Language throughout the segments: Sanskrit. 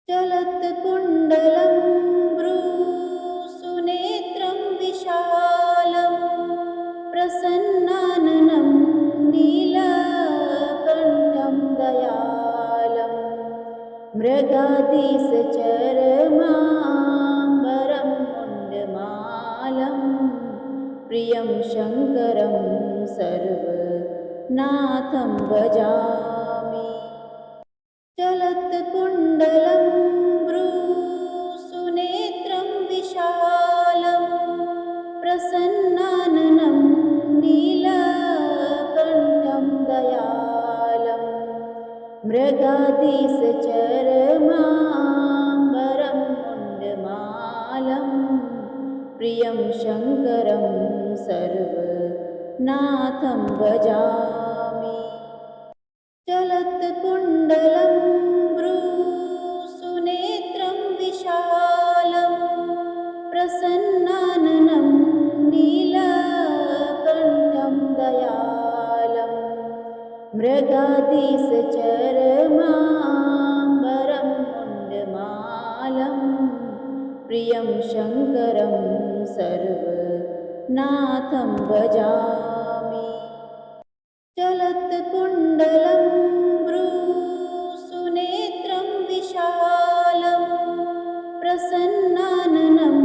चलत्कुण्डलं भ्रूसुनेत्रं विशालं प्रसन्नाननं नीलकण्ठं दयालं मृगाधीशचरमाम्बरं मुण्डमालं प्रियं शङ्करं सर्वनाथं भजामि। चलत्कुण्डलं भ्रूसुनेत्रं विशालं प्रसन्नाननं नीलकण्ठं दयालं मृगाधीशचरमाम्बरं मुण्डमालं प्रियं शङ्करं सर्वनाथं भजामि। चलत्कुण्डलं भ्रूसुनेत्रं विशालं प्रसन्नाननं नीलकण्ठं दयालं मृगाधीशचरमाम्बरं मुण्डमालं प्रियं शङ्करं सर्वनाथं भजामि। चलत्कुण्डलं भ्रूसुनेत्रं विशालं प्रसन्नाननं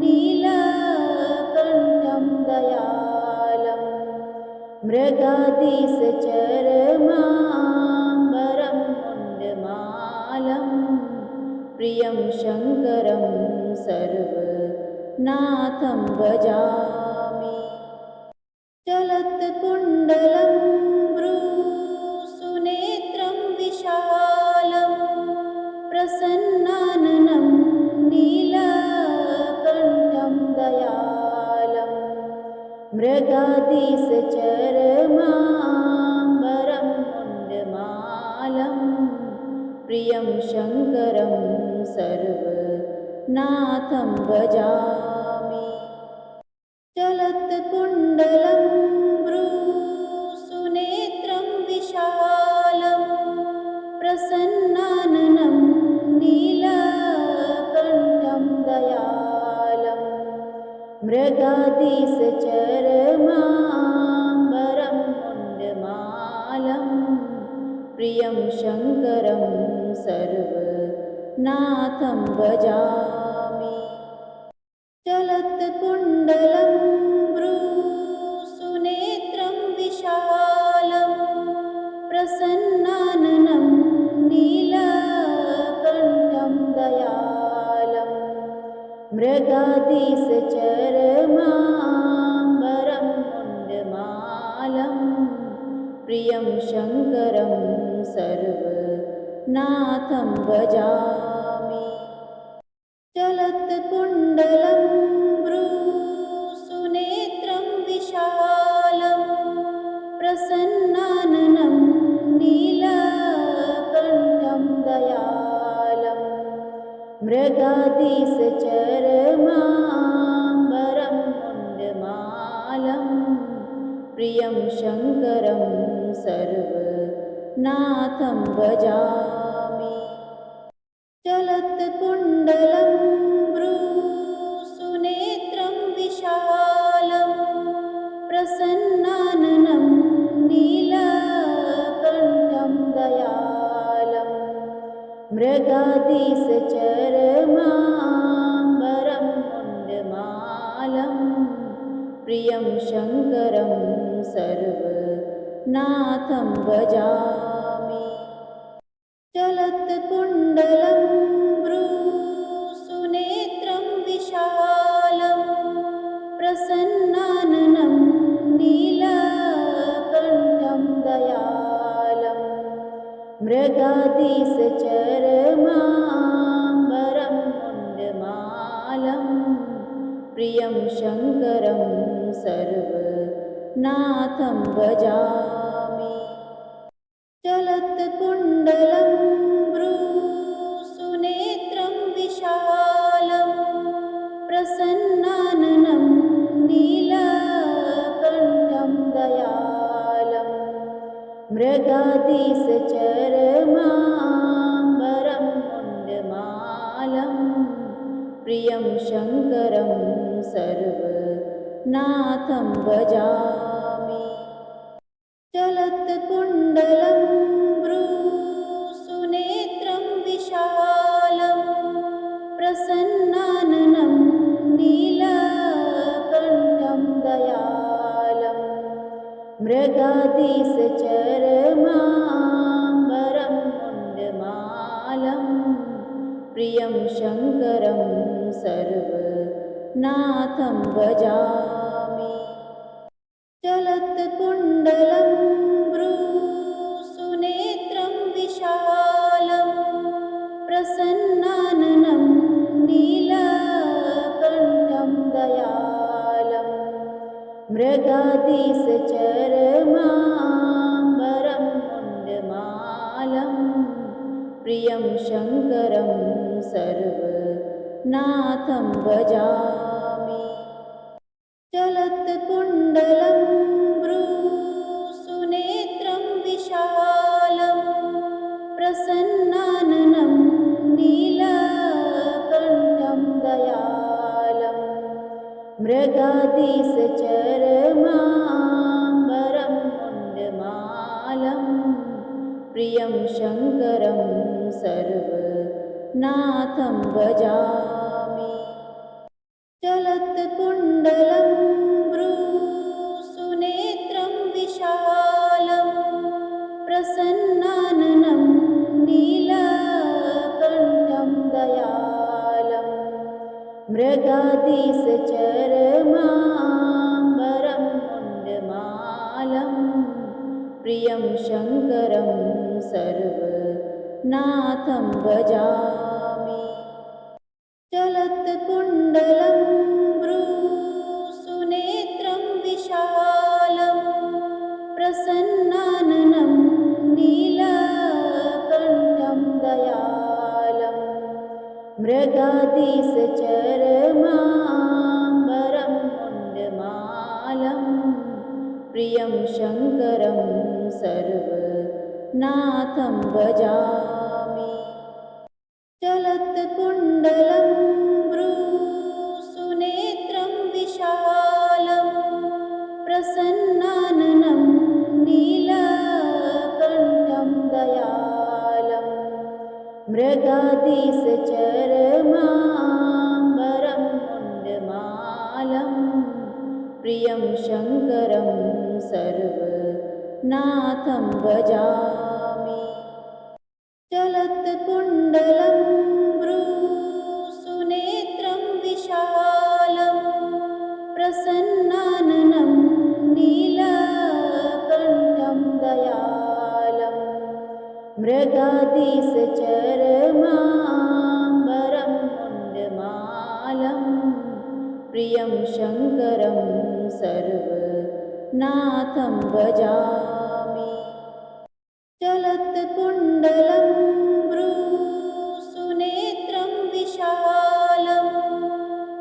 नीलकण्ठं दयालं मृगाधीशचरमाम्बरं मुण्डमालं प्रियं शङ्करं सर्वनाथं भजामि। चलत्कुण्डलं भ्रूसुनेत्रं विशालं प्रसन्नाननं नीलकण्ठं दयालं मृगाधीशचरमाम्बरं मुण्डमालं प्रियं शङ्करं सर्वनाथं भजामि। चलत्कुण्डलं भ्रूसुनेत्रं विशालं प्रसन्नाननं नीलकण्ठं दयालं मृगाधीशचरमाम्बरं मुण्डमालं प्रियं शङ्करं सर्वनाथं भजामि। चलत्कुण्डलं भ्रूसुनेत्रं विशालं प्रसन्नाननं नीलकण्ठं दयालं मृगाधीशचरमाम्बरं मुण्डमालं प्रियं शङ्करं सर्वनाथं भजामि। चलत्कुण्डलं भ्रूसुनेत्रं विशालं प्रसन्नाननं नीलकण्ठं दयालं मृगाधीशचरमाम्बरं मुण्डमालं प्रियं शङ्करं सर्वनाथं भजामि। चलत्कुण्डलं भ्रूसुनेत्रं विशालं प्रसन्नाननं नीलकण्ठं दयालं मृगाधीशचरमाम्बरं मुण्डमालं प्रियं शङ्करं सर्वनाथं भजामि। चलत्कुण्डलं भ्रूसुनेत्रं विशालं प्रसन्नाननं नीलकण्ठं दयालं मृगाधीशचरमाम्बरं मुण्डमालं प्रियं शङ्करं सर्वनाथं भजामि। चलत्कुण्डलं भ्रूसुनेत्रं विशालं प्रसन्नाननं नीलकण्ठं दयालं मृगाधीशचरमाम्बरं मुण्डमालं नाथं भजामि। चलत्कुण्डलं भ्रूसुनेत्रं विशालं प्रसन्नाननं नीलकण्ठं दयालं मृगाधीशचर्माम्बरं मुण्डमालं प्रियं शङ्करं सर्वनाथं भजामि। चलत्कुण्डलं भ्रूसुनेत्रं विशालं प्रसन्नाननं नीलकण्ठं दयालं मृगाधीशचर्माम्बरं मुण्डमालं प्रियं शङ्करं सर्वनाथं भजामि। चलत्कुण्डलं भ्रूसुनेत्रं विशालं प्रसन्नाननं नीलकण्ठं दयालं मृगाधीशचर्माम्बरं मुण्डमालं प्रियं शङ्करं सर्वनाथं भजामि। चलत्कुण्डलं भ्रूसुनेत्रं विशालं प्रसन्नाननं नीलकण्ठं दयालं मृगाधीशचर्माम्बरं मुण्डमालं प्रियं शङ्करं सर्वनाथं भजामि। चलत्कुण्डलं भ्रूसुनेत्रं विशालं प्रसन्नाननं नीलकण्ठं दयालं मृगाधीशचर्माम्बरं मुण्डमालं प्रियं शङ्करं सर्वनाथं भजामि। चलत्कुण्डलं भ्रूसुनेत्रं विशालं प्रसन्नाननं नीलकण्ठं दयालं मृगाधीशचर्माम्बरं मुण्डमालं प्रियं शङ्करं सर्वनाथं भजामि। चलत्कुण्डलं भ्रूसुनेत्रं विशालं प्रसन्नाननं नीलकण्ठं दयालं मृगाधीशचर्माम्बरं मुण्डमालं प्रियं शङ्करं सर्वनाथं भजामि। चलत्कुण्डलं भ्रूसुनेत्रं विशालं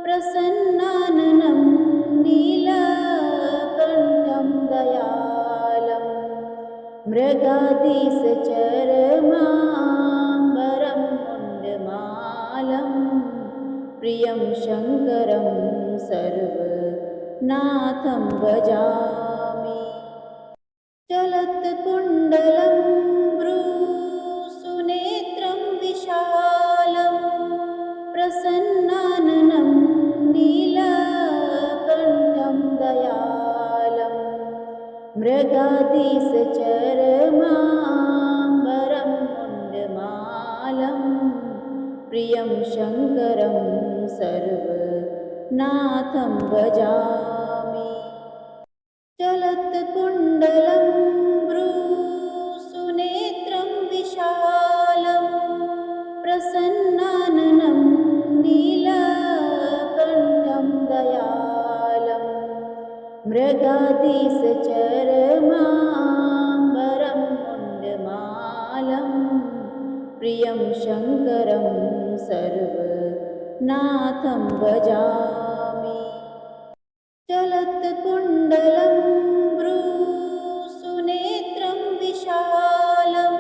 प्रसन्नाननं नीलकण्ठं दयालं मृगाधीशचर्माम्बरं मुण्डमालं प्रियं शङ्करं सर्वनाथं भजामि। चलत्कुण्डलं भ्रूसुनेत्रं विशालं प्रसन्नाननं नीलकण्ठं दयालं मृगाधीशचर्माम्बरं मुण्डमालं प्रियं शङ्करं सर्वनाथं भजामि। चलत्कुण्डलं भ्रूसुनेत्रं विशालं प्रसन्नाननं नीलकण्ठं दयालं मृगाधीशचर्माम्बरं मुण्डमालं प्रियं शङ्करं सर्वनाथं भजामि। चलत्कुण्डलं भ्रूसुनेत्रं विशालं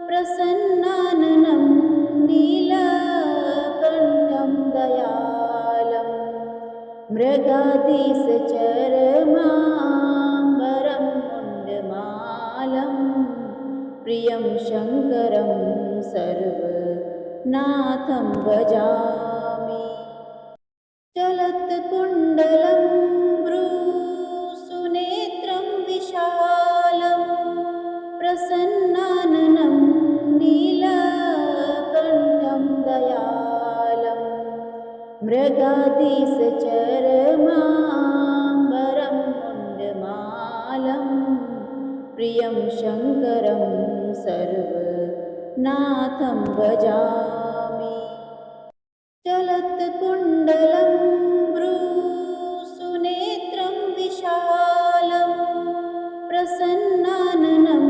प्रसन्नाननं नीलकण्ठं दयालं मृग मृगाधीशचरमाम्बरं मुण्डमालं प्रियं शङ्करं सर्वनाथं भजामि। चलत्कुण्डलं भ्रूसुनेत्रं विशालं प्रसन्नाननं नीलकण्ठं दयालं मृगाधीशचरमाम्बरं मुण्डमालं प्रियं शङ्करं सर्वनाथं भजामि। चलत्कुण्डलं भ्रूसुनेत्रं विशालं प्रसन्नाननं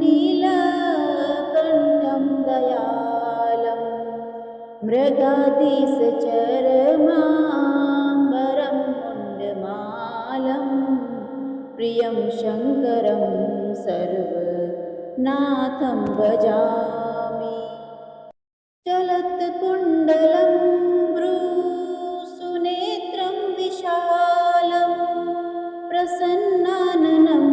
नीलकण्ठं दयालं मृगाधीशचरमाम्बरं मुण्डमालं प्रियं शङ्करं सर्वनाथं भजामि। चलत्कुण्डलं भ्रूसुनेत्रं विशालं प्रसन्नाननं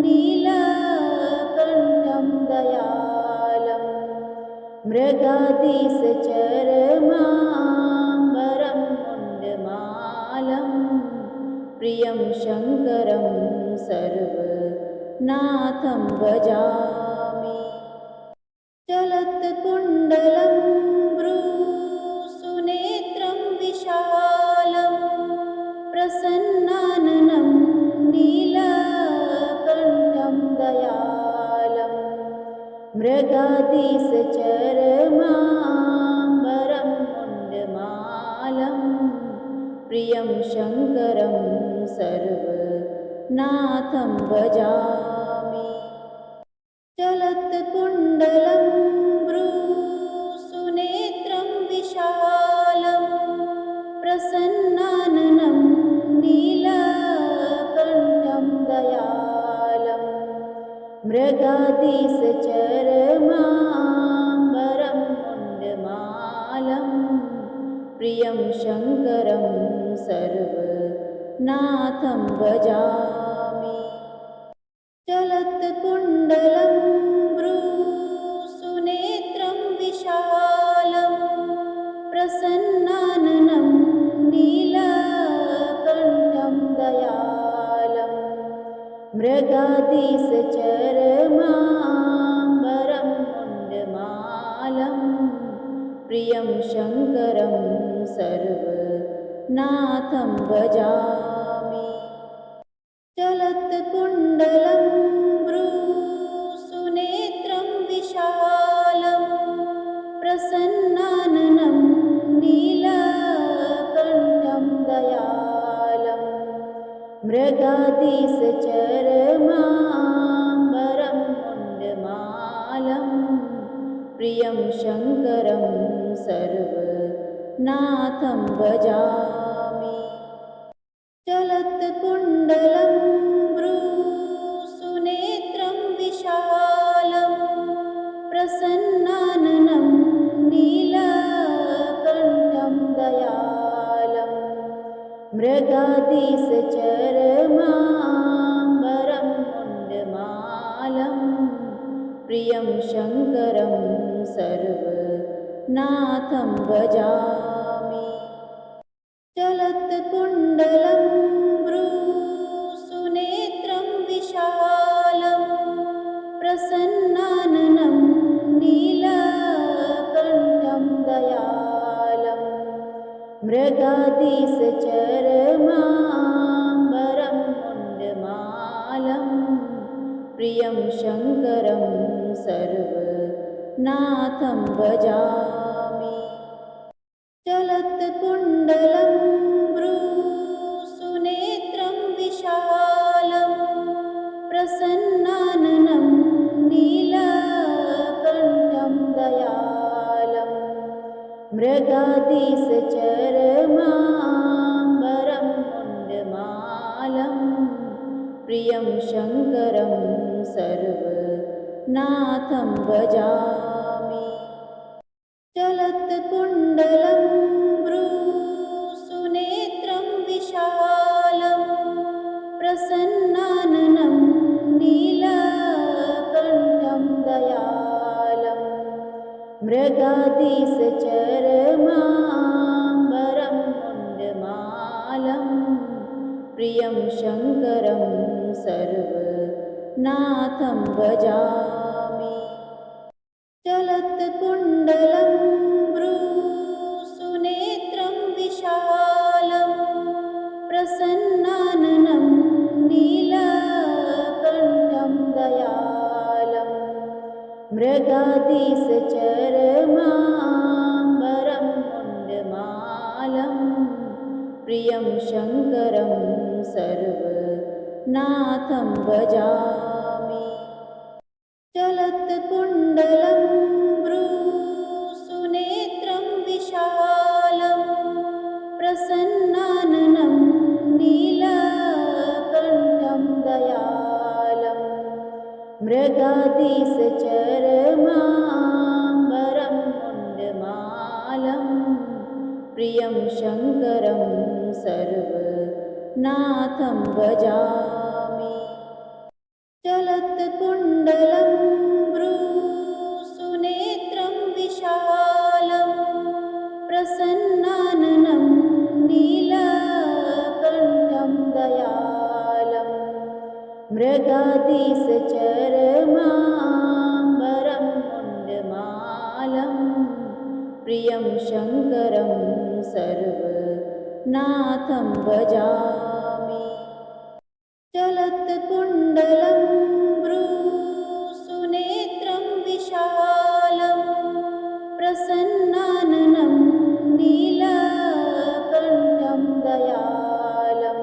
नीलकण्ठं दयालं मृगाधीशचरमाम्बरं मुण्डमालं प्रियं शङ्करं सर्वनाथं भजामि। चलत्कुण्डलं भ्रूसुनेत्रं विशालं प्रसन्नाननं नीलकण्ठं दयालं मृगाधीशचरमाम्बरं मुण्डमालं प्रियं शङ्करं सर्वनाथं भजामि। चलत्कुण्डलं भ्रूसुनेत्रं विशालं प्रसन्नाननं नीलकण्ठं दयालं मृगाधीशचरमाम्बरं मुण्डमालं प्रियं शङ्करं सर्वनाथं भजामि। चलत्कुण्डलं भ्रूसुनेत्रं विशालं प्रसन्नाननं नीलकण्ठं दयालं मृगाधीशचरमाम्बरं मुण्डमालं प्रियं शङ्करं सर्वनाथं भजामि। चलत्कुण्डलं भ्रूसुनेत्रं विशालं प्रसन्नाननं नीलकण्ठं दयालं मृगाधीशचरमाम्बरं मुण्डमालं प्रियं शङ्करं सर्वनाथं भजामि। चलत्कुण्डलं भ्रूसुनेत्रं विशालं प्रसन्नाननं नीलकण्ठं दयालं मृगाधीशचरमाम्बरं मुण्डमालं प्रियं शङ्करं सर्वनाथं भजामि। चलत्कुण्डलं भ्रूसुनेत्रं विशालं प्रसन्नाननं नीलकण्ठं दयालं मृगाधीशचरमाम्बरं मुण्डमालं प्रियं शङ्करं सर्वनाथं भजामि। चलत्कुण्डलं भ्रूसुनेत्रं विशालं प्रसन्नाननं नीलकण्ठं दयालं मृगाधीशचरमाम्बरं मुण्डमालं प्रियं शङ्करं सर्वनाथं भजामि। चलत्कुण्डलं भ्रूसुनेत्रं विशालं मृगाधीशचरमाम्बरं मुण्डमालं प्रियं शङ्करं सर्वनाथं भजामि। चलत्कुण्डलं भ्रूसुनेत्रं विशालं प्रसन्नाननं नीलकण्ठं दयालं मृगाधीशचरमाम्बरं मुण्डमालं प्रियं शङ्करं सर्वनाथं भजामि। चलत्कुण्डलं भ्रूसुनेत्रं विशालं प्रसन्नाननं नीलकण्ठं दयालं मृगाधीशचरमाम्बरं मुण्डमालं प्रियं शङ्करं सर्वनाथं भजामि। चलत्कुण्डलं भ्रूसुनेत्रं विशालं प्रसन्नाननं नीलकण्ठं दयालं मृगाधीशचरमाम्बरं मुण्डमालं प्रियं शङ्करं सर्वनाथं भजामि। चलत्कुण्डलं भ्रूसुनेत्रं विशालं प्रसन्नाननं नीलकण्ठं दयालं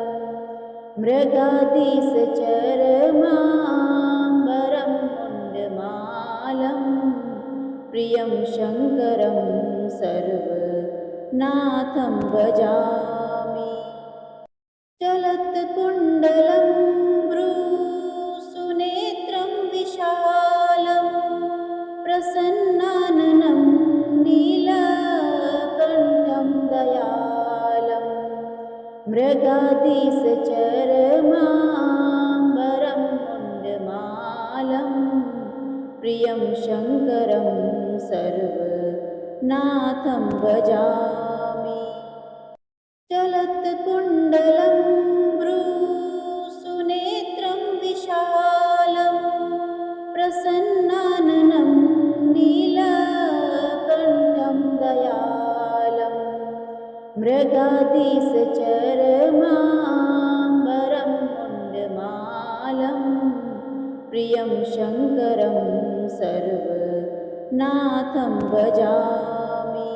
मृगाधीशचरमाम्बरं मुण्डमालं प्रियं शङ्करं सर्वनाथं भजामि। चलत्कुण्डलं भ्रूसुनेत्रं विशालं प्रसन्नाननं नीलकण्ठं दयालं मृगाधीशचरमाम्बरं मुण्डमालं प्रियं शङ्करं सर्वनाथं भजामि। चलत्कुण्डलं भ्रूसुनेत्रं विशालं प्रसन्नाननं नीलकण्ठं दयालं मृगाधीशचरमाम्बरं मुण्डमालं प्रियं शङ्करं सर्वनाथं भजामि।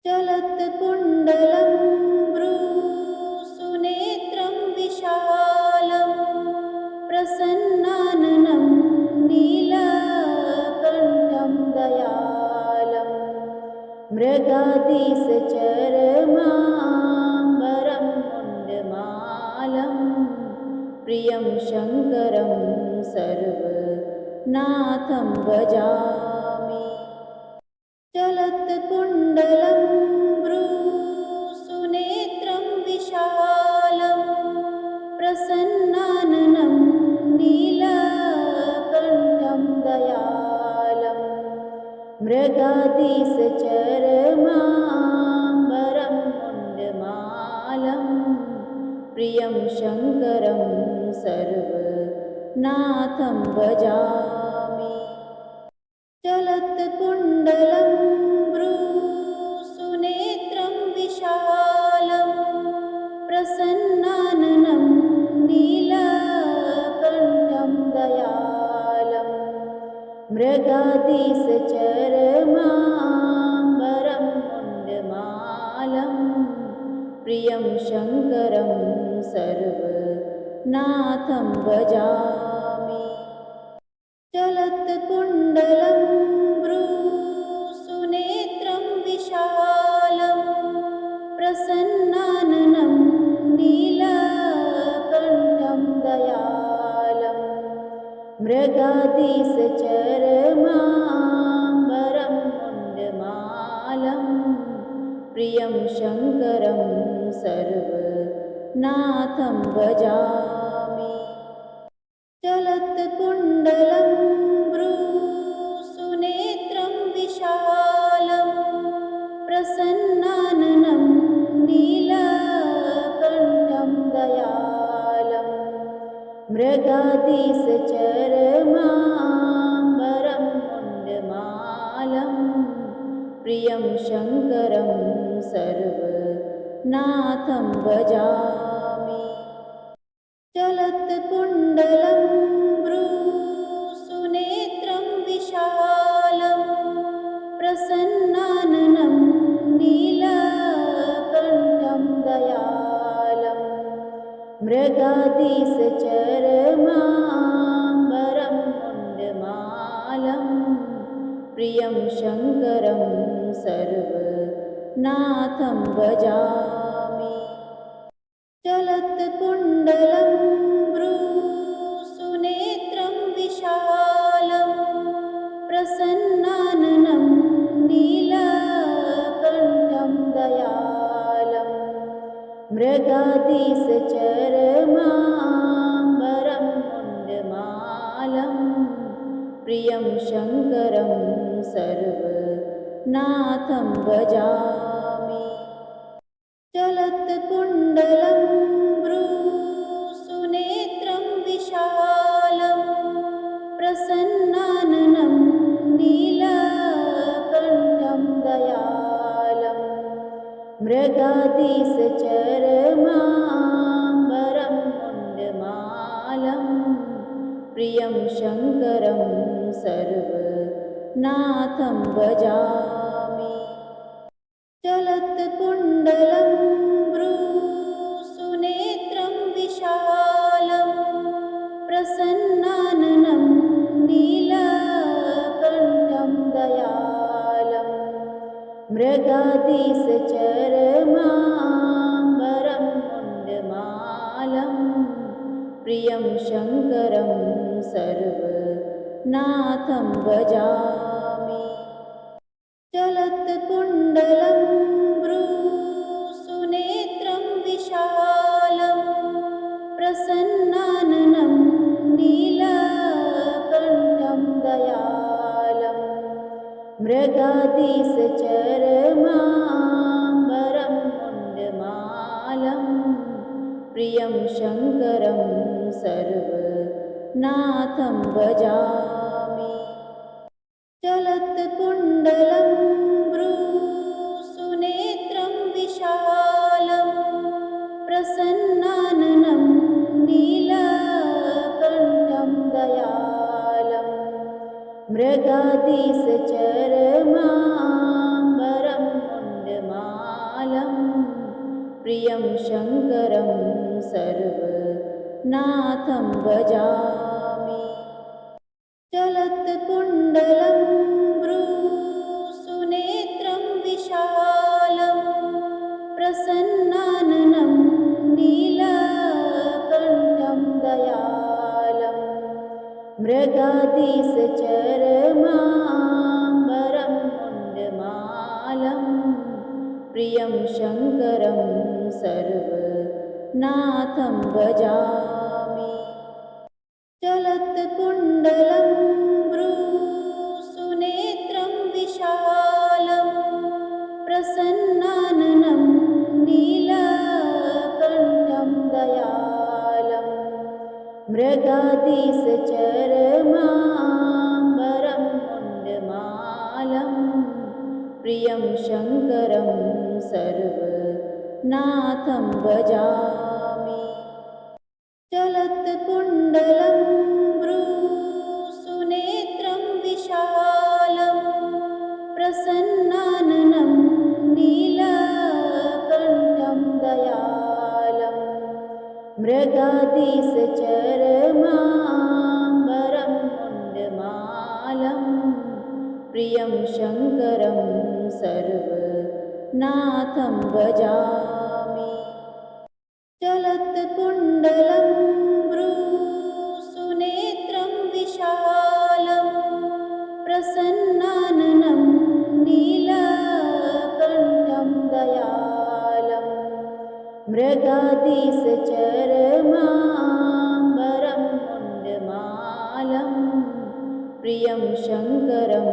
चलत्कुण्डलं भ्रूसुनेत्रं विशालं प्रसन्नाननं नीलकण्ठं दयालं मृगाधीशचरमाम्बरं मुण्डमालं प्रियं शङ्करं सर्वनाथं भजामि। चलत्कुण्डलं भ्रूसुनेत्रं विशालं प्रसन्नाननं नीलकण्ठं दयालं मृगाधीशचरमाम्बरं मुण्डमालं प्रियं शङ्करं सर्वनाथं भजामि। चलत्कुण्डलं भ्रूसुनेत्रं विशालं प्रसन्नाननं नीलकण्ठं दयालं मृगाधीशचरमाम्बरं मुण्डमालं प्रियं शङ्करं सर्वनाथं भजामि। चलत्कुण्डलं भ्रूसुनेत्रं विशालं प्रसन्नाननं नीलकण्ठं दयालं मृगाधीशचरमाम्बरं मुण्डमालं प्रियं शङ्करं सर्वनाथं भजामि। चलत्कुण्डलं भ्रूसुनेत्रं विशालं प्रसन्नाननं नीलकण्ठं दयालं मृगाधीशचरमाम्बरं मुण्डमालं प्रियं शङ्करं सर्वनाथं भजामि। चलत्कुण्डलं भ्रूसुनेत्रं विशालं प्रसन्नाननं नीलकण्ठं दयालं मृगाधीशचरमाम्बरं मुण्डमालं प्रियं शङ्करं सर्वनाथं भजामि। चलत्कुण्डलं भ्रूसुनेत्रं विशालं प्रसन्नाननं नीलकण्ठं दयालं मृगाधीशचरमाम्बरं मुण्डमालं प्रियं शङ्करं सर्वनाथं भजामि। चलत्कुण्डलं भ्रूसुनेत्रं विशालं प्रसन्नाननं नीलकण्ठं दयालं मृगाधीशचरमाम्बरं मुण्डमालं प्रियं शङ्करं सर्वनाथं भजामि। चलत्कुण्डलं भ्रूसुनेत्रं विशालं प्रसन्नाननं नीलकण्ठं दयालं मृगाधीशचरमाम्बरं मुण्डमालं प्रियं शङ्करं सर्वनाथं भजामि। चलत्कुण्डलं भ्रूसुनेत्रं विशालं प्रसन्नाननं नीलकण्ठं दयालं मृगाधीशचरमाम्बरं मुण्डमालं प्रियं शङ्करं सर्वनाथं भजामि। चलत्कुण्डलं भ्रूसुनेत्रं विशालं प्रसन्नाननं नीलकण्ठं दयालं मृगाधीशचरमाम्बरं मुण्डमालं प्रियं शङ्करं सर्वनाथं भजामि। चलत्कुण्डलं भ्रूसुनेत्रं विशालं प्रसन्नाननं नीलकण्ठं दयालं मृगाधीशचरमाम्बरं मुण्डमालं प्रियं शङ्करं सर्वनाथं भजामि। चलत्कुण्डलं भ्रूसुनेत्रं विशालं प्रसन्नाननं नीलकण्ठं दयालं मृगाधीशचरमाम्बरं मुण्डमालं प्रियं शङ्करं सर्वनाथं भजामि। चलत्कुण्डलं भ्रूसुनेत्रं विशालं प्रसन्नाननं नीलकण्ठं दयालं मृगाधीशचरमाम्बरं मुण्डमालं प्रियं शङ्करं सर्वनाथं भजामि। चलत्कुण्डलं भ्रूसुनेत्रं विशालं प्रसन्नाननं नीलकण्ठं दयालं मृगाधीशचरमाम्बरं मुण्डमालं प्रियं शङ्करं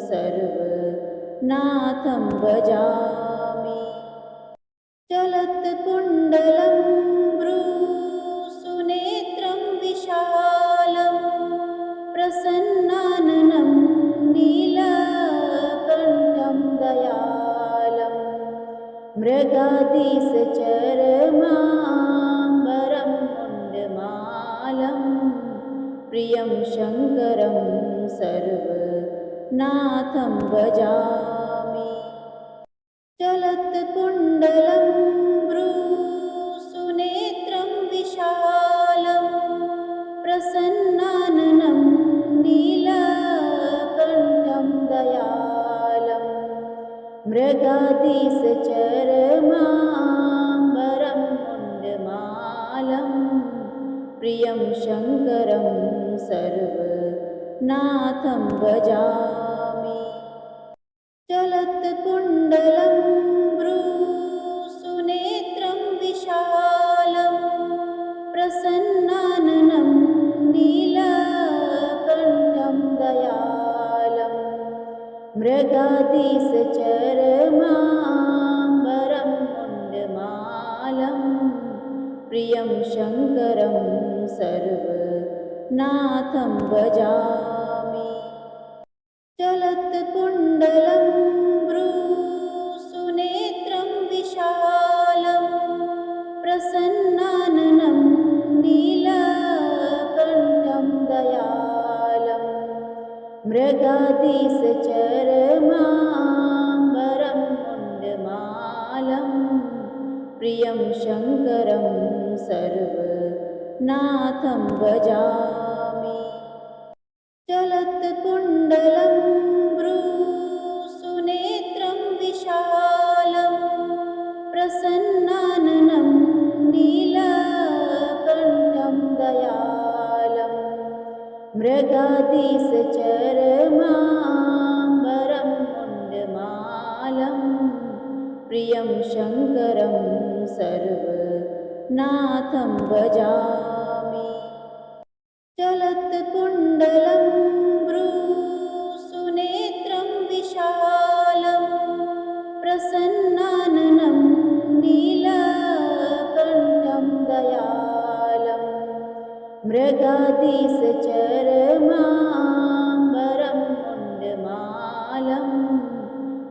सर्वनाथं नाथं भजामि। चलत्कुण्डलं भ्रूसुनेत्रं विशालं प्रसन्नाननं नीलकण्ठं दयालं मृगाधीशचर्माम्बरं मुण्डमालं प्रियं शङ्करं सर्वनाथं भजामि। चलत्कुण्डलं भ्रूसुनेत्रं विशालं प्रसन्नाननं नीलकण्ठं दयालं मृगाधीशचर्माम्बरं मुण्डमालं प्रियं शङ्करं सर्वनाथं भजामि। चलत्कुण्डलं भ्रूसुनेत्रं विशालं प्रसन्नाननं नीलकण्ठं दयालं मृगाधीशचर्माम्बरं मुण्डमालं प्रियं शङ्करं सर्वनाथं भजामि। चलत्कुण्डलं भ्रूसुनेत्रं विशालं प्रसन्नाननं नीलकण्ठं दयालं मृगाधीशचर्माम्बरं मुण्डमालं प्रियं शङ्करं सर्वनाथं भजामि। चलत्कुण्डलं भ्रूसुनेत्रं विशालं प्रसन्नाननं नीलकण्ठं दयालं मृगाधीशचर्माम्बरं मुण्डमालं प्रियं शङ्करं सर्वनाथं भजामि। चलत्कुण्डलं भ्रूसुनेत्रं विशालं प्रसन्नाननं नीलकण्ठं दयालं मृगाधीशचर्माम्बरं मुण्डमालं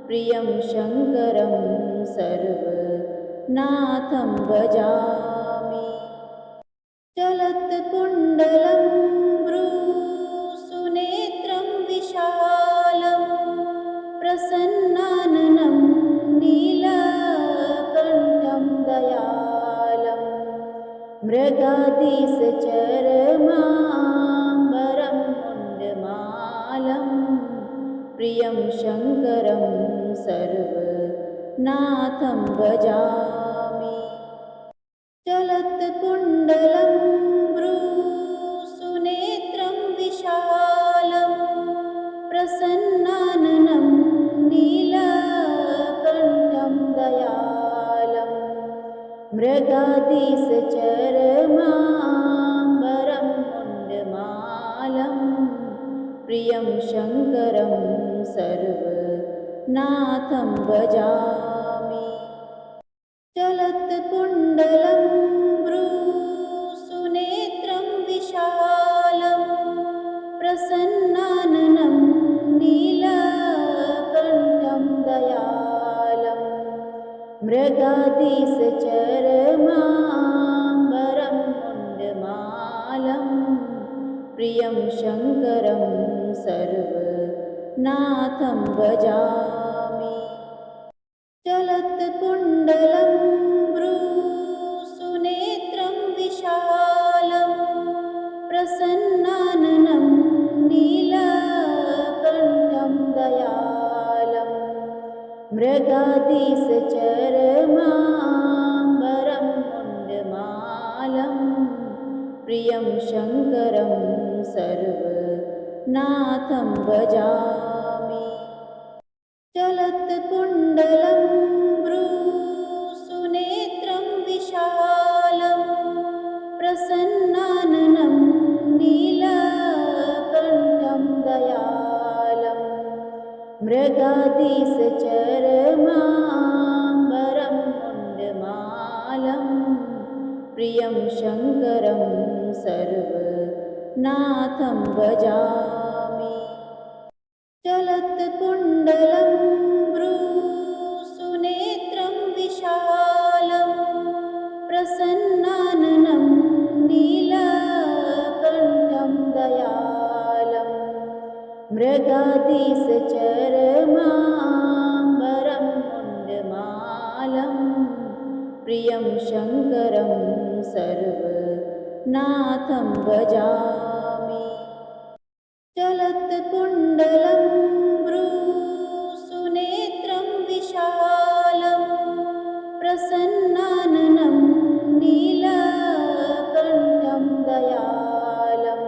प्रियं शङ्करं सर्वनाथं भजामि। चलत्कुण्डलं भ्रूसुनेत्रं विशालं प्रसन्नाननं नीलकण्ठं दयालं मृगाधीशचर्माम्बरं मुण्डमालं प्रियं शङ्करं सर्वनाथं भजामि। चलत्कुण्डलं भ्रूसुनेत्रं विशालं प्रसन्नाननं नीलकण्ठं दयालं मृगाधीशचर्माम्बरं मुण्डमालं प्रियं शङ्करं सर्वनाथं भजामि। चलत्कुण्डलं भ्रूसुनेत्रं विशालं प्रसन्नाननं नीलकण्ठं दयालं मृगाधीशचर्माम्बरं मुण्डमालं प्रियं शङ्करं सर्वनाथं भजामि। चलत्कुण्डलं भ्रूसुनेत्रं विशालं प्रसन्नाननं नीलकण्ठं दयालं मृगाधीशचर्माम्बरं मुण्डमालं प्रियं शङ्करं सर्वनाथं भजामि। चलत्कुण्डलं भ्रूसुनेत्रं विशालं प्रसन्नाननं नीलकण्ठं दयालं मृगाधीशचर्माम्बरं नाथं भजामि। चलत्कुण्डलं भ्रूसुनेत्रं विशालं प्रसन्नाननं नीलकण्ठं दयालं मृगाधीशचर्माम्बरं मुण्डमालं प्रियं शङ्करं सर्वनाथं भजामि। चलत्कुण्डलं भ्रूसुनेत्रं विशालं प्रसन्नाननं नीलकण्ठं दयालं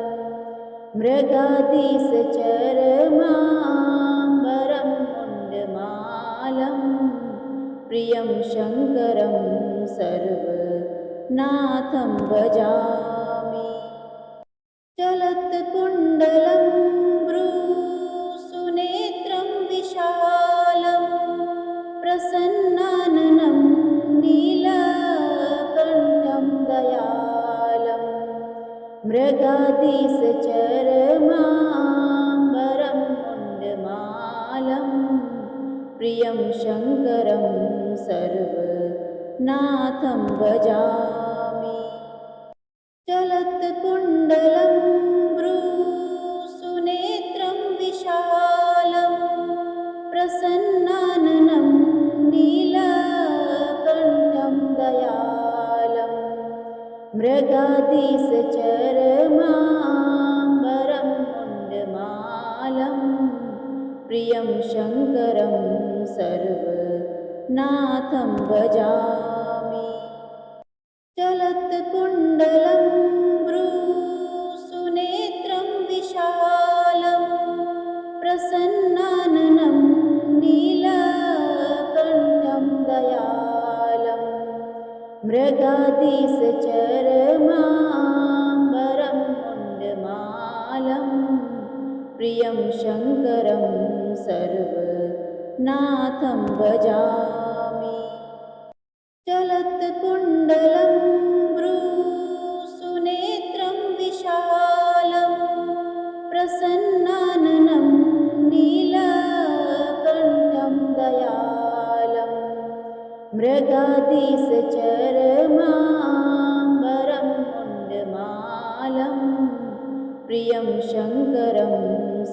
मृगाधीशचर्माम्बरं मुण्डमालं प्रियं शङ्करं सर्वनाथं भजामि। चलत्कुण्डलं भ्रूसुनेत्रं विशालं प्रसन्नाननं नीलकण्ठं दयालं मृगाधीशचर्माम्बरं मुण्डमालं प्रियं शङ्करं सर्वनाथं भजामि। चलत्कुण्डलं भ्रूसुनेत्रं विशालं प्रसन्नाननं नीलकण्ठं दयालं मृगाधीशचर्माम्बरं मुण्डमालं प्रियं शङ्करं सर्वनाथं भजामि। चलत्कुण्डलं भ्रूसुनेत्रं विशालं प्रसन्नाननं नीलकण्ठं दयालं मृगाधीशचर्माम्बरं मुण्डमालं प्रियं शङ्करं सर्वनाथं भजामि। चलत्कुण्डलं भ्रूसुनेत्रं विशालं प्रसन्नाननं नीलकण्ठं दयालं मृगाधीशचर्माम्बरं मुण्डमालं प्रियं शङ्करं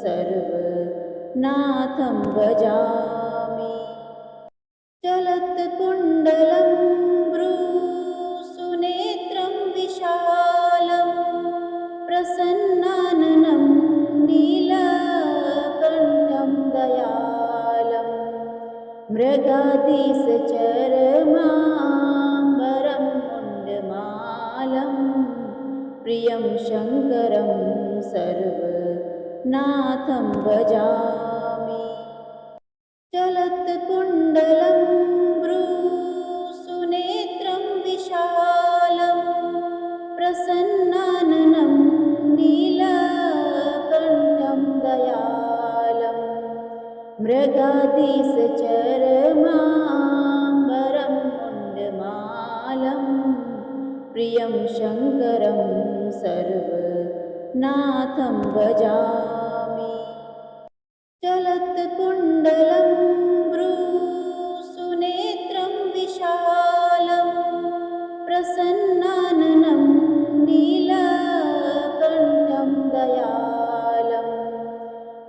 सर्वनाथं भजामि। चलत्कुण्डलं भ्रूसुनेत्रं विशालं प्रसन्नाननं नीलकण्ठं दयालं मृगाधीशचर्माम्बरं मुण्डमालं प्रियं शङ्करं सर्वनाथं भजामि। चलत्कुण्डलं भ्रूसुनेत्रं विशालं प्रसन्नाननं नीलकण्ठं दयालं मृगाधीशचर्माम्बरं मुण्डमालं प्रियं शङ्करं सर्वनाथं भजामि। चलत्कुण्डलं भ्रूसुनेत्रं विशालं प्रसन्नाननं नीलकण्ठं दयालं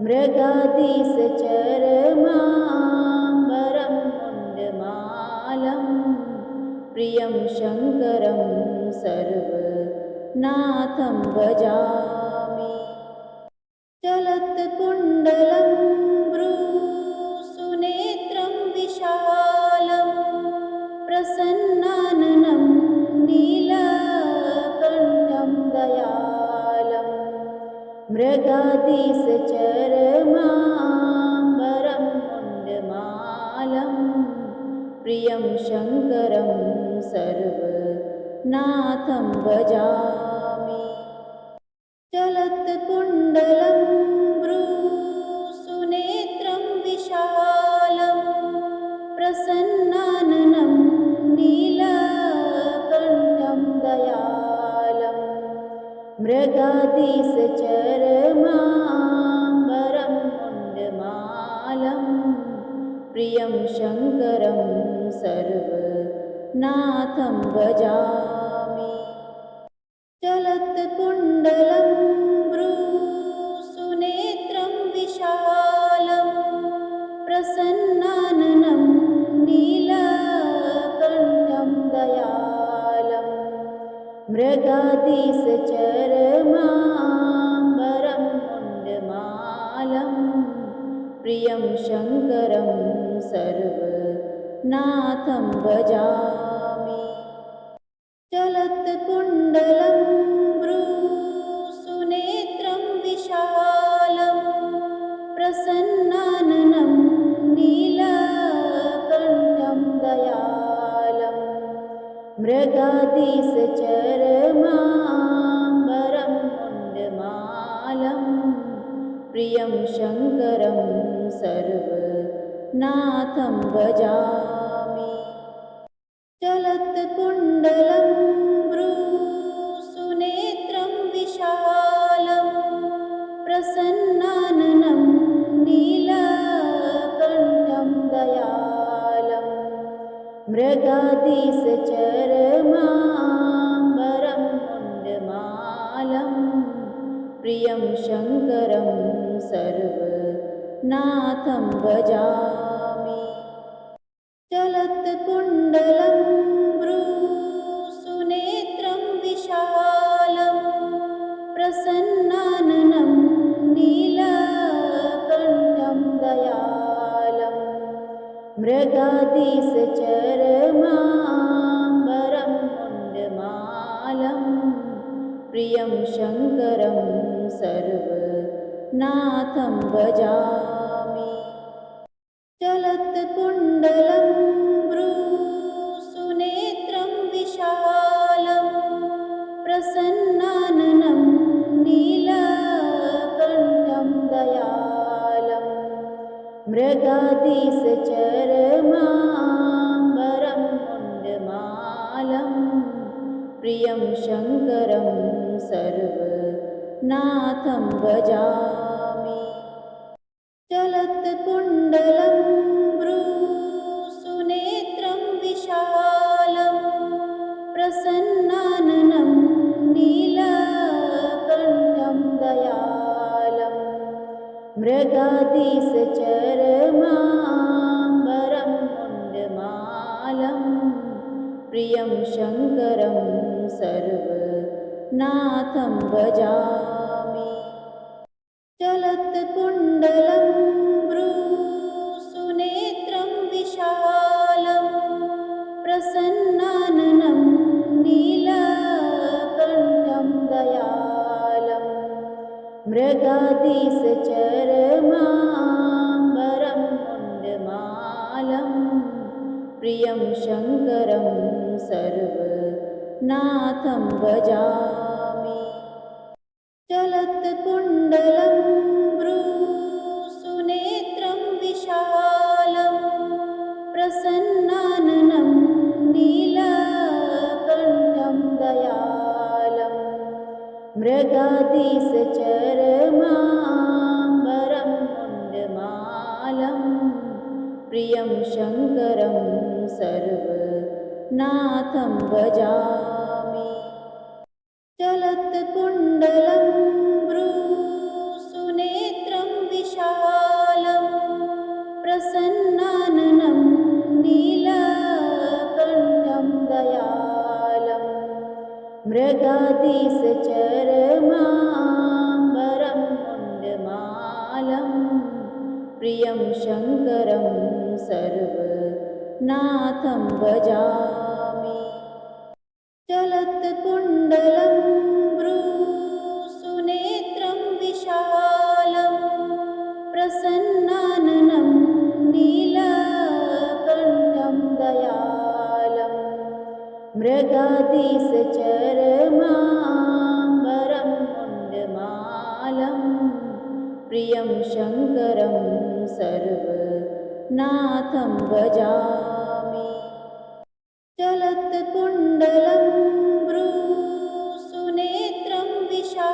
मृगाधीशचर्माम्बरं मुण्डमालं प्रियं शङ्करं सर्वनाथं भजामि। चलत्कुण्डलं भ्रूसुनेत्रं विशालं प्रसन्नाननं नीलकण्ठं दयालं मृगाधीशचर्माम्बरं मुण्डमालं प्रियं शङ्करं सर्वनाथं भजामि। चलत्कुण्डलं भ्रूसुनेत्रं विशालं प्रसन्नाननं नीलकण्ठं दयालं मृगाधीशचरमाम्बरं मुण्डमालं प्रियं शङ्करं सर्वनाथं भजामि। चलत्कुण्डलं भ्रूसुनेत्रं विशालं प्रसन्नाननं नीलकण्ठं दयालं मृगाधीशचरमाम्बरं मुण्डमालं प्रियं शङ्करं सर्वनाथं भजामि। चलत्कुण्डलं भ्रूसुनेत्रं विशालं प्रसन्नाननं नीलकण्ठं दयालं मृगाधीशचरमाम्बरं मुण्डमालं प्रियं शङ्करं सर्वनाथं भजामि। चलत्कुण्डलं भ्रूसुनेत्रं विशालं प्रसन्नाननं नीलकण्ठं दयालं मृगाधीशचरमाम्बरं मुण्डमालं प्रियं शङ्करं सर्वनाथं भजामि। चलत्कुण्डलं भ्रूसुनेत्रं विशालं प्रसन्नाननं नीलकण्ठं दयालं मृगाधीशचरमाम्बरं मुण्डमालं प्रियं शङ्करं सर्वनाथं भजामि। चलत्कुण्डलं भ्रूसुनेत्रं विशालं प्रसन्नाननं नीलकण्ठं दयालं मृगाधीशचरमाम्बरं मुण्डमालं प्रियं शङ्करं सर्वनाथं भजामि। चलत्कुण्डलं भ्रूसुनेत्रं विशालं प्रसन्नाननं नीलकण्ठं दयालं मृगाधीशचरमाम्बरं मुण्डमालं प्रियं शङ्करं सर्वनाथं भजामि। चलत्कुण्डलं भ्रूसुनेत्रं विशालं प्रसन्नाननं नीलकण्ठं दयालं मृगाधीशचरमाम्बरं मुण्डमालं प्रियं शङ्करं सर्वनाथं भजामि। चलत्कुण्डलं भ्रूसुनेत्रं विशालं प्रसन्नाननं नीलकण्ठं दयालं मृगाधीशचरमाम्बरं मुण्डमालं प्रियं शङ्करं सर्वनाथं भजामि। चलत्कुण्डलं भ्रूसुनेत्रं विशालं प्रसन्नाननं नीलकण्ठं दयालं मृगाधीशचरमाम्बरं मुण्डमालं प्रियं शङ्करं सर्वनाथं भजामि। चलत्कुण्डलं भ्रूसुनेत्रं विशालं प्रसन्नाननं नीलकण्ठं दयालं मृगाधीशचरमाम्बरं मुण्डमालं प्रियं शङ्करं सर्वनाथं भजामि। चलत्कुण्डलं भ्रूसुनेत्रं विशालं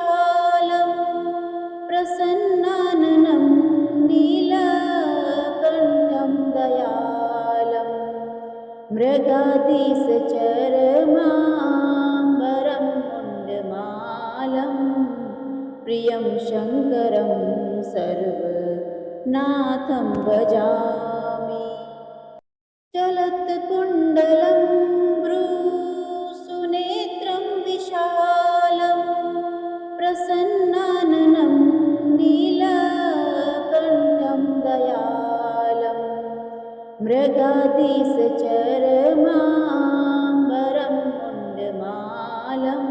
मृगाधीशचरमाम्बरं मुण्डमालं प्रियं शङ्करं सर्वनाथं भजामि। चलत्कुण्डलं भ्रूसुनेत्रं विशालं प्रसन्नाननं नीलकण्ठं दयालं मृगाधीशचरमाम्बरं मुण्डमालं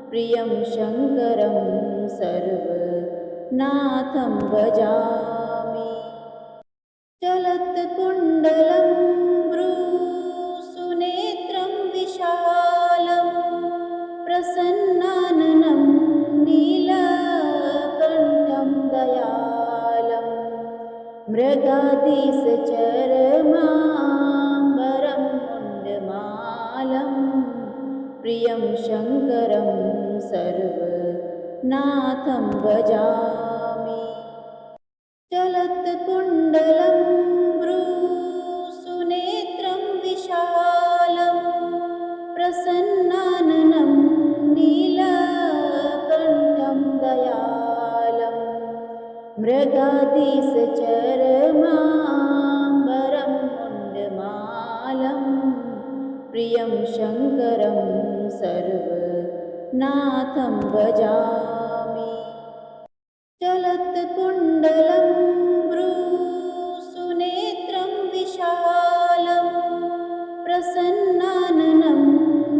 प्रियं शङ्करं सर्वनाथं भजामि। चलत्कुण्डलं भ्रूसुनेत्रं विशालं प्रसन्नाननं नीलकण्ठं दयालं मृगाधीशचरमाम्बरं मुण्डमालं प्रियं शङ्करं सर्वनाथं भजामि। चलत्कुण्डलं भ्रूसुनेत्रं विशालं प्रसन्नाननं नीलकण्ठं दयालं मृगाधीशचरमाम्बरं मुण्डमालं प्रियं शङ्करं सर्वनाथं भजामि। चलत्कुण्डलं भ्रूसुनेत्रं विशालं प्रसन्नाननं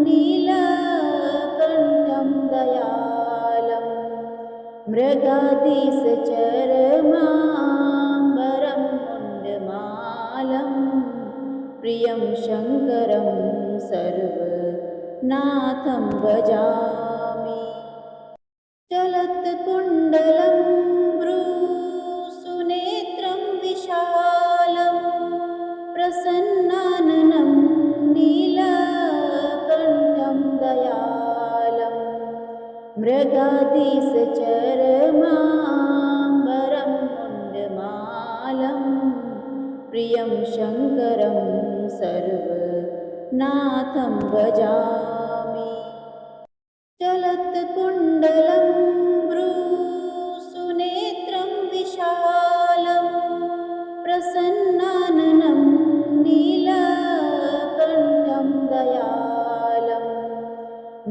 नीलकण्ठं दयालं मृगाधीशचरमाम्बरं मुण्डमालं प्रियं शङ्करं सर्वनाथं भजामि। चलत्कुण्डलं भ्रूसुनेत्रं विशालं प्रसन्नाननं नीलकण्ठं दयालं मृगाधीशचरमाम्बरं मुण्डमालं प्रियं शङ्करं सर्वनाथं भजामि। चलत्कुण्डलं भ्रूसुनेत्रं विशालं प्रसन्नाननं नीलकण्ठं दयालं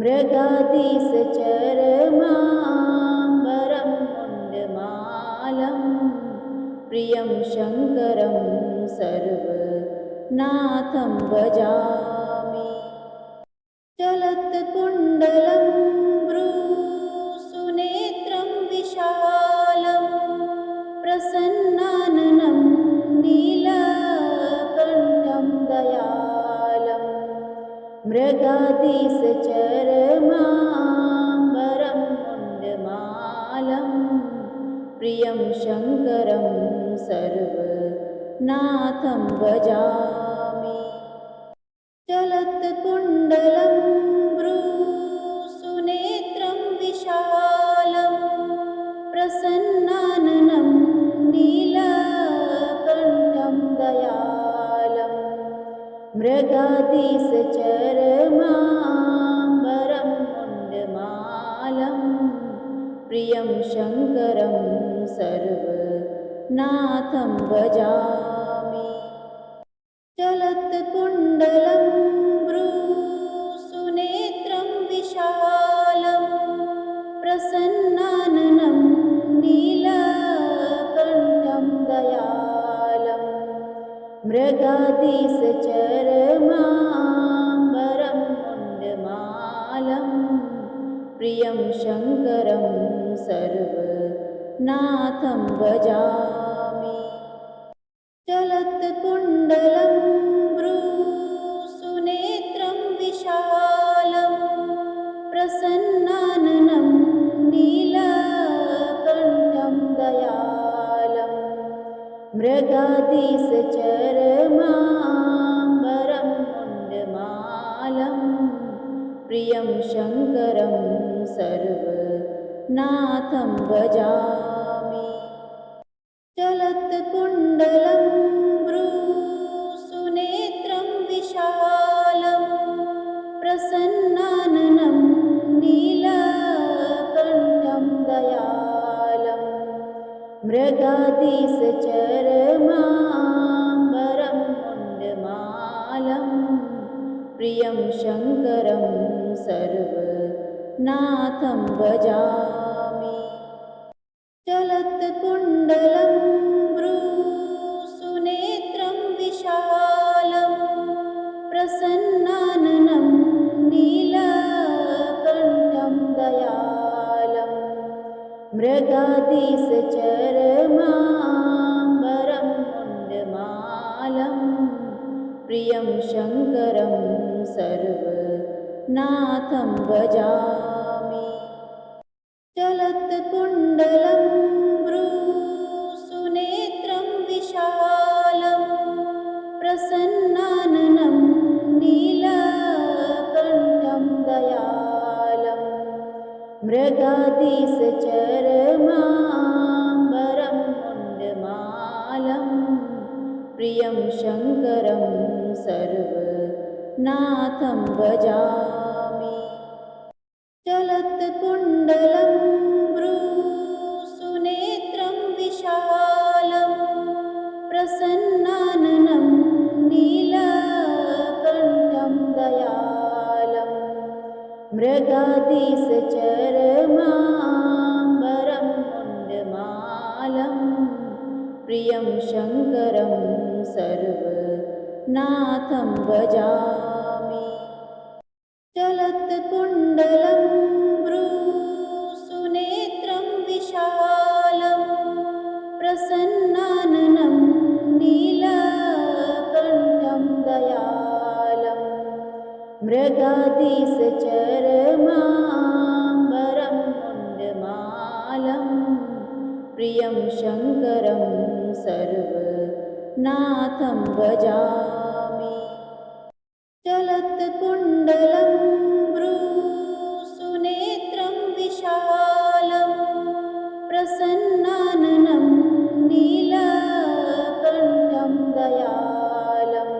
मृगाधीशचरमाम्बरं मुण्डमालं प्रियं शङ्करं सर्वनाथं भजामि। चलत्कुण्डलं भ्रूसुनेत्रं विशालं प्रसन्नाननं नीलकण्ठं दयालं मृगाधीशचरमाम्बरं मुण्डमालं प्रियं शङ्करं सर्वनाथं भजामि। चलत्कुण्डलं भ्रूसुनेत्रं विशालं प्रसन्नाननं नीलकण्ठं दयालं मृगाधीशचरमाम्बरं मुण्डमालं प्रियं शङ्करं सर्वनाथं भजामि। चलत्कुण्डलं भ्रूसुनेत्रं विशालं प्रसन्नाननं नीलकण्ठं दयालं मृगाधीशचरमाम्बरं मुण्डमालं प्रियं शङ्करं सर्वनाथं भजामि। चलत्कुण्डलं भ्रूसुनेत्रं विशालं प्रसन्नाननं नीलकण्ठं दयालं मृगाधीशचरमाम्बरं मुण्डमालं प्रियं शङ्करं सर्वनाथं भजामि। चलत्कुण्डलं भ्रूसुनेत्रं विशालं मृगाधीशचरमाम्बरं मुण्डमालं प्रियं शङ्करं सर्वनाथं भजामि। चलत्कुण्डलं भ्रूसुनेत्रं विशालं प्रसन्नाननं नीलकण्ठं दयालं मृगाधीशचरमाम्बरं मुण्डमालं प्रियं शङ्करं सर्वनाथं भजामि। चलत्कुण्डलं भ्रूसुनेत्रं विशालं प्रसन्नाननं नीलकण्ठं दयालं मृगाधीशचरमाम्बरं मुण्डमालं प्रियं शङ्करं सर्वनाथं भजामि। चलत्कुण्डलं भ्रूसुनेत्रं विशालं प्रसन्नाननं नीलकण्ठं दयालं मृगाधीशचरमाम्बरं मुण्डमालं प्रियं शङ्करं सर्वनाथं भजामि। चलत्कुण्डलं भ्रूसुनेत्रं विशालं प्रसन्नाननं नीलकण्ठं दयालं मृगाधीशचरमाम्बरं मुण्डमालं प्रियं शङ्करं सर्वनाथं भजामि। चलत्कुण्डलं भ्रूसुनेत्रं विशालं प्रसन्नाननं नीलकण्ठं दयालं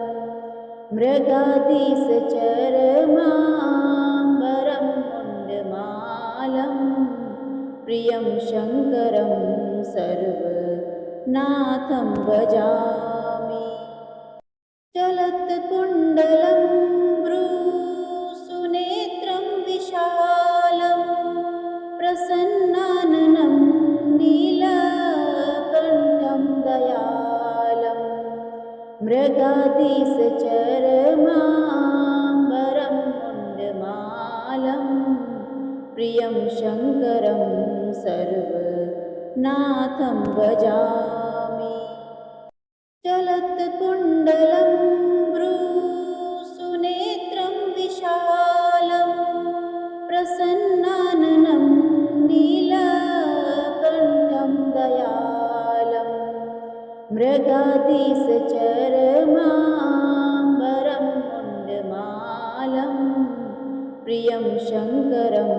मृगाधीशचरमाम्बरं मुण्डमालं प्रियं शङ्करं सर्वनाथं भजामि। चलत्कुण्डलं भ्रूसुनेत्रं विशालं प्रसन्नाननं नीलकण्ठं दयालं मृगाधीशचरमाम्बरं मुण्डमालं प्रियं शङ्करं सर्वनाथं भजामि। चलत्कुण्डलं भ्रूसुनेत्रं विशालं प्रसन्नाननं नीलकण्ठं दयालं मृगाधीशचरमाम्बरं मुण्डमालं प्रियं शङ्करं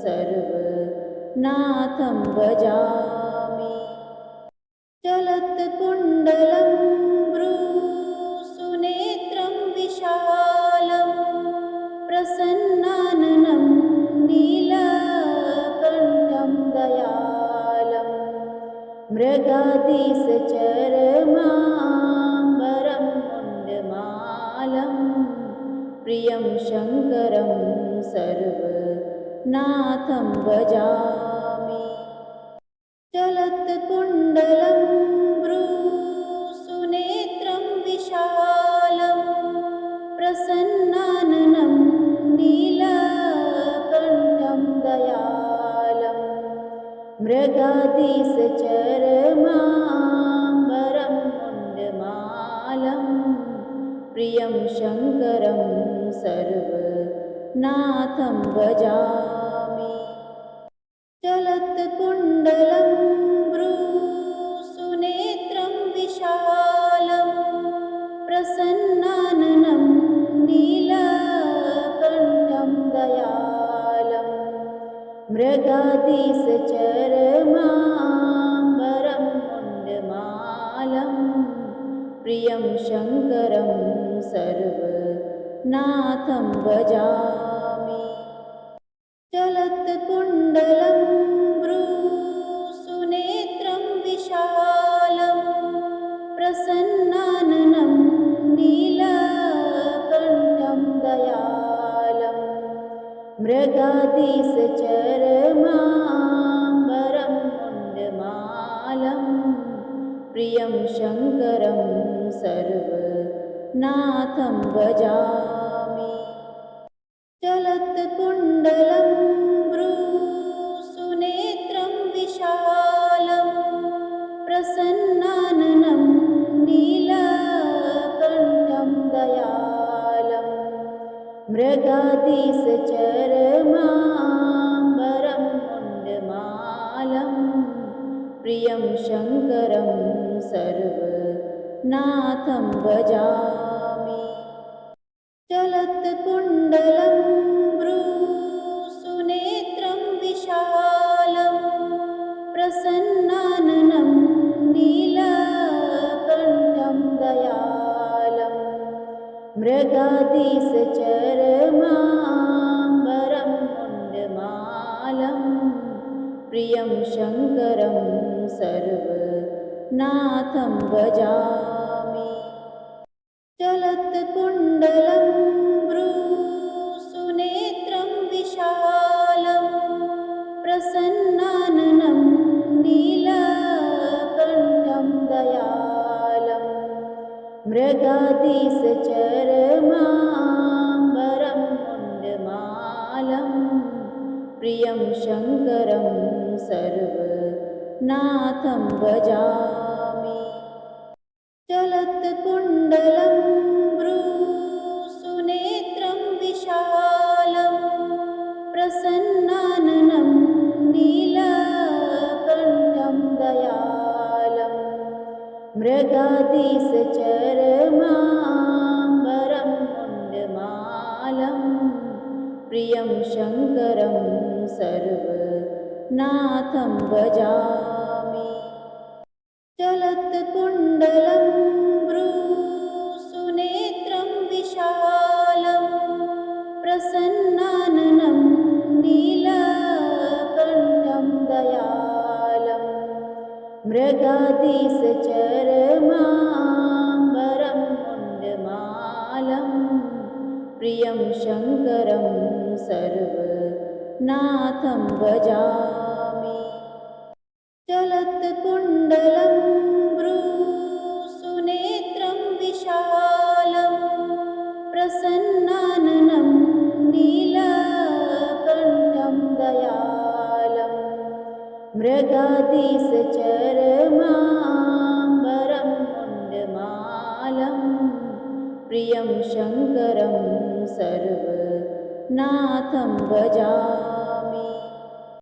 सर्वनाथं भजामि। चलत्कुण्डलं भ्रूसुनेत्रं विशालं प्रसन्नाननं नीलकण्ठं दयालं मृगाधीशचरमाम्बरं मुण्डमालं प्रियं शङ्करं सर्वनाथं भजामि। चलत्कुण्डलं भ्रूसुनेत्रं विशालं प्रसन्नाननं नीलकण्ठं दयालं मृगाधीशचरमाम्बरं मुण्डमालं प्रियं शङ्करं सर्वनाथं भजामि। चलत्कुण्डलं भ्रूसुनेत्रं विशालं प्रसन्नाननं नीलकण्ठं दयालं मृगाधीशचरमाम्बरं मुण्डमालं प्रियं शङ्करं सर्वनाथं भजामि। चलत्कुण्डलं भ्रूसुनेत्रं विशालं मृगाधीशचरमाम्बरं मुण्डमालं प्रियं शङ्करं सर्वनाथं भजामि। चलत्कुण्डलं भ्रूसुनेत्रं विशालं प्रसन्नाननं नीलकण्ठं दयालं मृगाधीशचरमाम्बरं मुण्डमालं प्रियं शङ्करं सर्वनाथं भजामि। चलत्कुण्डलं भ्रूसुनेत्रं विशालं प्रसन्नाननं नीलकण्ठं दयालं मृगाधीशचरमाम्बरं मुण्डमालं प्रियं शङ्करं सर्वनाथं भजामि। चलत्कुण्डलं भ्रूसुनेत्रं विशालं प्रसन्नाननं नीलकण्ठं दयालं मृगाधीशचरमाम्बरं मुण्डमालं प्रियं शङ्करं सर्वनाथं भजामि। चलत्कुण्डलं भ्रूसुनेत्रं विशालं प्रसन्नाननं नीलकण्ठं दयालं मृगाधीशचरमाम्बरं मुण्डमालं प्रियं शङ्करं सर्वनाथं भजामि। चलत्कुण्डलं भ्रूसुनेत्रं विशालं प्रसन्नाननं नीलकण्ठं दयालं मृगाधीशचरमाम्बरं मुण्डमालं प्रियं शङ्करं सर्वनाथं भजामि। चलत्कुण्डलं भ्रूसुनेत्रं विशालं प्रसन्नाननं नीलकण्ठं दयालं मृगाधीशचरमाम्बरं मुण्डमालं प्रियं शङ्करं सर्वनाथं भजामि।